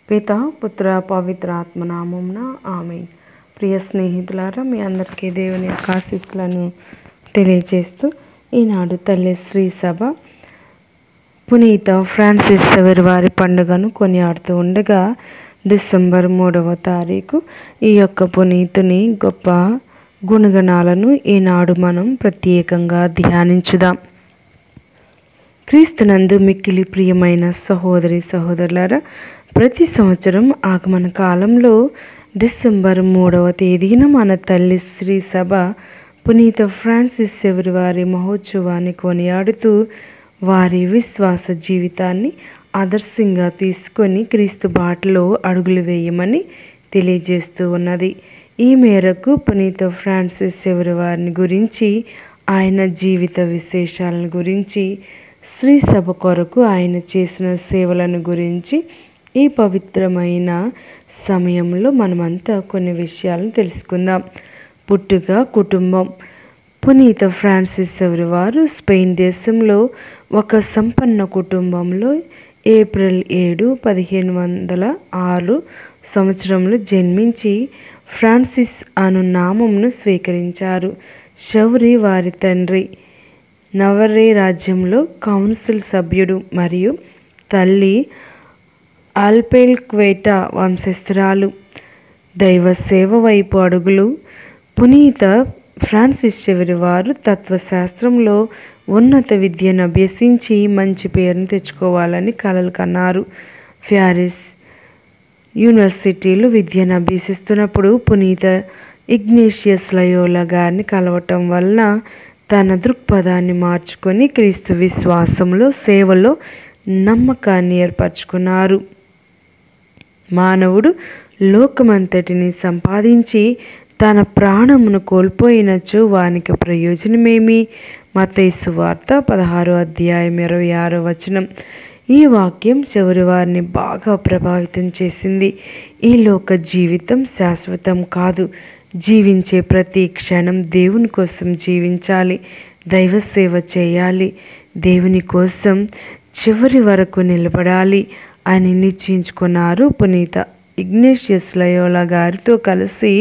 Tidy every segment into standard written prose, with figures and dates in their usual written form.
పితా పుత్ర పవిత్ర ఆత్మనామమున ఆమేన్. ప్రియ స్నేహితులారా, మీ అందరికీ దేవుని యొక్క ఆశీస్సులను తెలియజేస్తూ ఈనాడు తల్లి శ్రీ సభ పునీత ఫ్రాన్సిస్ సెవెర్ వారి పండుగను కొనియాడుతూ ఉండగా డిసెంబర్ 3వ తారీఖు ఈ యొక్క పునీతుని గొప్ప గుణగణాలను ఈనాడు మనం ప్రత్యేకంగా ధ్యానించుదాం. క్రీస్తునందు మిక్కిలి ప్రియమైన సహోదరి సహోదరులారా, ప్రతి సంవత్సరం ఆగమన కాలంలో డిసెంబర్ 3వ తేదీన మన తల్లి శ్రీ సభ పునీత ఫ్రాన్సిస్ సెవెర్ వారి మహోత్సవాన్ని కొనియాడుతూ వారి విశ్వాస జీవితాన్ని ఆదర్శంగా తీసుకొని క్రీస్తు బాటలో అడుగులు వేయమని తెలియజేస్తూ ఉన్నది. ఈ మేరకు పునీత ఫ్రాన్సిస్ సెవెర్ వారిని గురించి, ఆయన జీవిత విశేషాలను గురించి, శ్రీ సభ కొరకు ఆయన చేసిన సేవలను గురించి ఈ పవిత్రమైన సమయంలో మనమంతా కొన్ని విషయాలను తెలుసుకుందాం. పుట్టుక, కుటుంబం. పునీత ఫ్రాన్సిస్ సెవెర్ వారు స్పెయిన్ దేశంలో ఒక సంపన్న కుటుంబంలో ఏప్రిల్ 7, 1506 సంవత్సరంలో జన్మించి ఫ్రాన్సిస్ అను నామంను స్వీకరించారు. షౌరి వారి తండ్రి నవరే రాజ్యంలో కౌన్సిల్ సభ్యుడు మరియు తల్లి ఆల్పెల్క్వేటా వంశస్థురాలు. దైవ సేవ వైపు అడుగులు. పునీత ఫ్రాన్సిస్ సెవెర్ వారు తత్వశాస్త్రంలో ఉన్నత విద్యను అభ్యసించి మంచి పేరును తెచ్చుకోవాలని కలలు కన్నారు. ప్యారిస్ యూనివర్సిటీలో విద్యను అభ్యసిస్తున్నప్పుడు పునీత ఇగ్నేషియస్ లయోలా గారిని కలవటం వలన తన దృక్పథాన్ని మార్చుకొని క్రీస్తు విశ్వాసంలో, సేవలో నమ్మకాన్ని ఏర్పరచుకున్నారు. మానవుడు లోకమంతటిని సంపాదించి తన ప్రాణమును కోల్పోయినచో వానికి ప్రయోజనమేమి? మత్తయి సువార్త 16వ అధ్యాయం 26వ వచనం. ఈ వాక్యం సెవెర్ వారిని బాగా ప్రభావితం చేసింది. ఈ లోక జీవితం శాశ్వతం కాదు. జీవించే ప్రతి క్షణం దేవుని కోసం జీవించాలి, దైవ సేవ చేయాలి, దేవుని కోసం చివరి వరకు నిలబడాలి అని నిశ్చయించుకున్నారు. పునీత ఇగ్నేషియస్ లయోలా గారితో కలిసి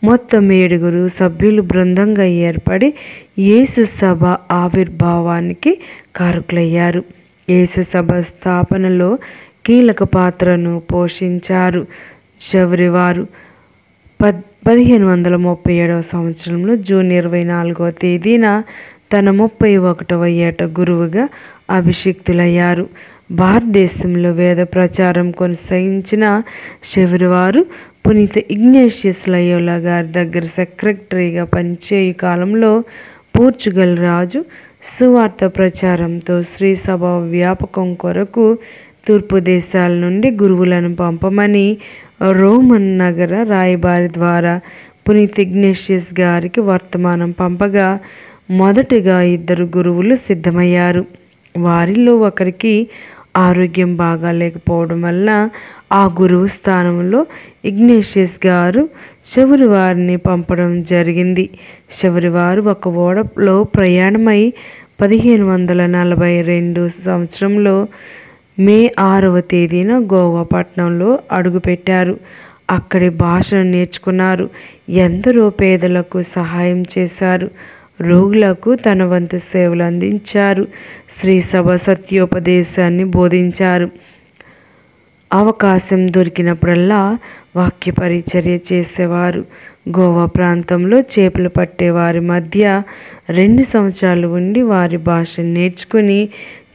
మొత్తం 7 సభ్యులు బృందంగా ఏర్పడి యేసు సభ ఆవిర్భావానికి కారకులయ్యారు. యేసు సభ స్థాపనలో కీలక పాత్రను పోషించారు. సెవెర్ వారు 1537వ సంవత్సరంలో జూన్ 24వ తేదీన తన 31వ ఏట గురువుగా అభిషిక్తులయ్యారు. భారతదేశంలో వేద ప్రచారం కొనసాగించిన సెవెర్ వారు పునీత ఇగ్నేషియస్ లయోలా గారి దగ్గర సెక్రటరీగా పనిచేయు కాలంలో పోర్చుగల్ రాజు సువార్త ప్రచారంతో శ్రీ సభ వ్యాపకం కొరకు తూర్పు దేశాల నుండి గురువులను పంపమని రోమన్ నగర రాయబారి ద్వారా పునీత ఇగ్నేషియస్ గారికి వర్తమానం పంపగా మొదటిగా 2 గురువులు సిద్ధమయ్యారు. వారిలో ఒకరికి ఆరోగ్యం బాగా లేకపోవడం వల్ల ఆ గురువు స్థానంలో ఇగ్నేషియస్ గారు సెవెర్ వారిని పంపడం జరిగింది. సెవెర్ వారు ఒక ఓడలో ప్రయాణమై 1542 సంవత్సరంలో మే 6వ తేదీన గోవా పట్టణంలో అడుగుపెట్టారు. అక్కడి భాషను నేర్చుకున్నారు. ఎందరో పేదలకు సహాయం చేశారు. రోగులకు తన వంతు సేవలు అందించారు. శ్రీ సభ సత్యోపదేశాన్ని బోధించారు. అవకాశం దొరికినప్పుడల్లా వాక్య పరిచర్య చేసేవారు. గోవా ప్రాంతంలో చేపలు పట్టే వారి మధ్య 2 సంవత్సరాలు ఉండి వారి భాషను నేర్చుకుని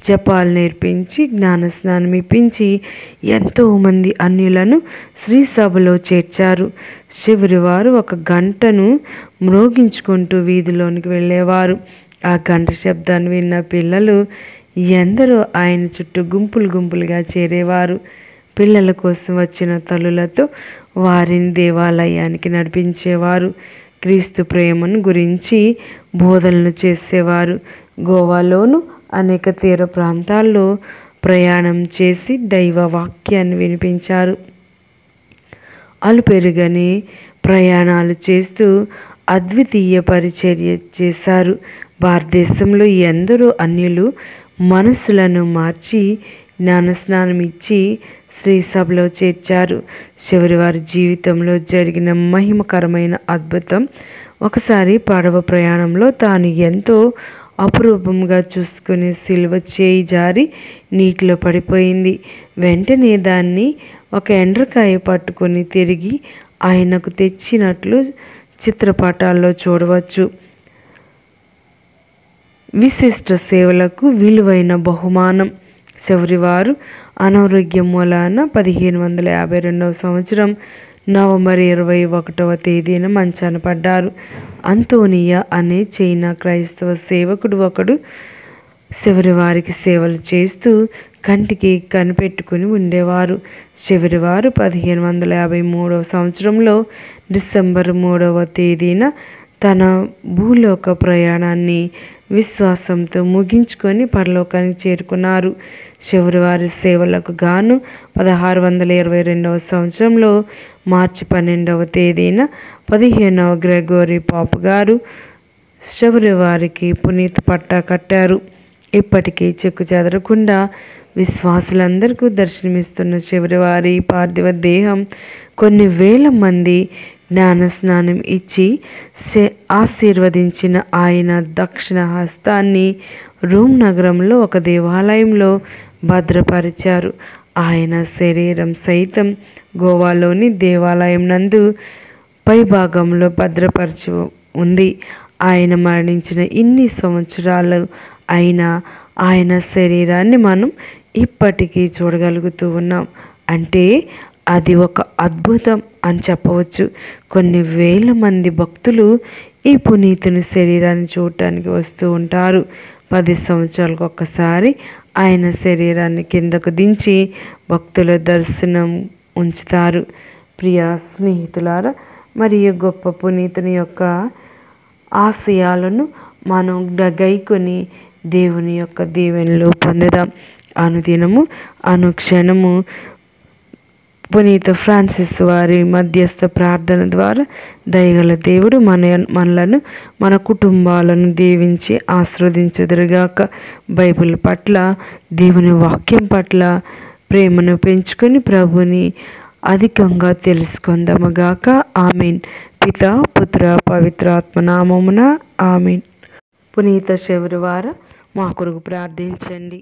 జపాలు నేర్పించి జ్ఞానస్నానం ఇప్పించి ఎంతోమంది అన్యులను శ్రీ సభలో చేర్చారు. సెవెర్ వారు ఒక గంటను మ్రోగించుకుంటూ వీధిలోనికి వెళ్ళేవారు. ఆ గంట శబ్దాన్ని విన్న పిల్లలు ఎందరో ఆయన చుట్టూ గుంపులుగా చేరేవారు. పిల్లల కోసం వచ్చిన తల్లులతో వారిని దేవాలయానికి నడిపించేవారు. క్రీస్తు ప్రేమను గురించి బోధనలు చేసేవారు. గోవాలోను అనేక తీర ప్రాంతాల్లో ప్రయాణం చేసి దైవ వాక్యాన్ని వినిపించారు. అలుపెరుగని ప్రయాణాలు చేస్తూ అద్వితీయ పరిచర్య చేశారు. భారతదేశంలో ఎందరో అన్యులు మనసులను మార్చి జ్ఞానస్నానం ఇచ్చి శ్రీ సభలో చేర్చారు. చివరి వారి జీవితంలో జరిగిన మహిమకరమైన అద్భుతం, ఒకసారి పడవ ప్రయాణంలో తాను ఎంతో అపురూపంగా చూసుకునే సిలువ చేయి జారి నీటిలో పడిపోయింది. వెంటనే దాన్ని ఒక ఎండ్రకాయ పట్టుకొని తిరిగి ఆయనకు తెచ్చినట్లు చిత్రపటాల్లో చూడవచ్చు. విశిష్ట సేవలకు విలువైన బహుమానం. చివరివారు అనారోగ్యం మూలాన 1552 సంవత్సరం నవంబర్ 21వ తేదీన మంచాన పడ్డారు. అంతోనియా అనే చైనా క్రైస్తవ సేవకుడు ఒకడు చివరి వారికి సేవలు చేస్తూ కంటికి కనిపెట్టుకుని ఉండేవారు. చివరివారు 1553వ సంవత్సరంలో డిసెంబర్ 3వ తేదీన తన భూలోక ప్రయాణాన్ని విశ్వాసంతో ముగించుకొని పరలోకానికి చేరుకున్నారు. చివరి వారి సేవలకు గాను 1622వ సంవత్సరంలో మార్చి 12వ తేదీన 15వ గ్రెగోరీ పాపు గారు చివరి వారికి పునీత పట్టా కట్టారు. ఇప్పటికీ చెక్కు చెదరకుండా విశ్వాసులందరికీ దర్శనమిస్తున్న చివరి వారి పార్థివ దేహం కొన్ని వేల మంది జ్ఞాన స్నానం ఇచ్చి ఆశీర్వదించిన ఆయన దక్షిణ హస్తాన్ని రోమ్ నగరంలో ఒక దేవాలయంలో భద్రపరిచారు. ఆయన శరీరం సైతం గోవాలోని దేవాలయం నందు పైభాగంలో భద్రపరచి ఉంది. ఆయన మరణించిన ఇన్ని సంవత్సరాలు అయినా ఆయన శరీరాన్ని మనం ఇప్పటికీ చూడగలుగుతూ ఉన్నాం. అంటే అది ఒక అద్భుతం అని చెప్పవచ్చు. కొన్ని వేల మంది భక్తులు ఈ పునీతుని శరీరాన్ని చూడటానికి వస్తూ ఉంటారు. 10 సంవత్సరాలకు ఒక్కసారి ఆయన శరీరాన్ని కిందకు దించి భక్తుల దర్శనం ఉంచుతారు. ప్రియ స్నేహితులారా, మరియు గొప్ప పునీతుని యొక్క ఆశయాలను మనం గైకొని దేవుని యొక్క దీవెనలు పొందుదాం. అనుదినము అనుక్షణము పునీత ఫ్రాన్సిస్ వారి మధ్యస్థ ప్రార్థన ద్వారా దయగల దేవుడు మనలను మన కుటుంబాలను దీవించి ఆశీర్వదించుదురుగాక. బైబిల్ పట్ల, దేవుని వాక్యం పట్ల ప్రేమను పెంచుకొని ప్రభుని అధికంగా తెలుసుకుందాముగాక. ఆమేన్. పితా, పుత్ర, పవిత్రాత్మ నామమున ఆమేన్. పునీత చివరి వార మా కొరకు ప్రార్థించండి.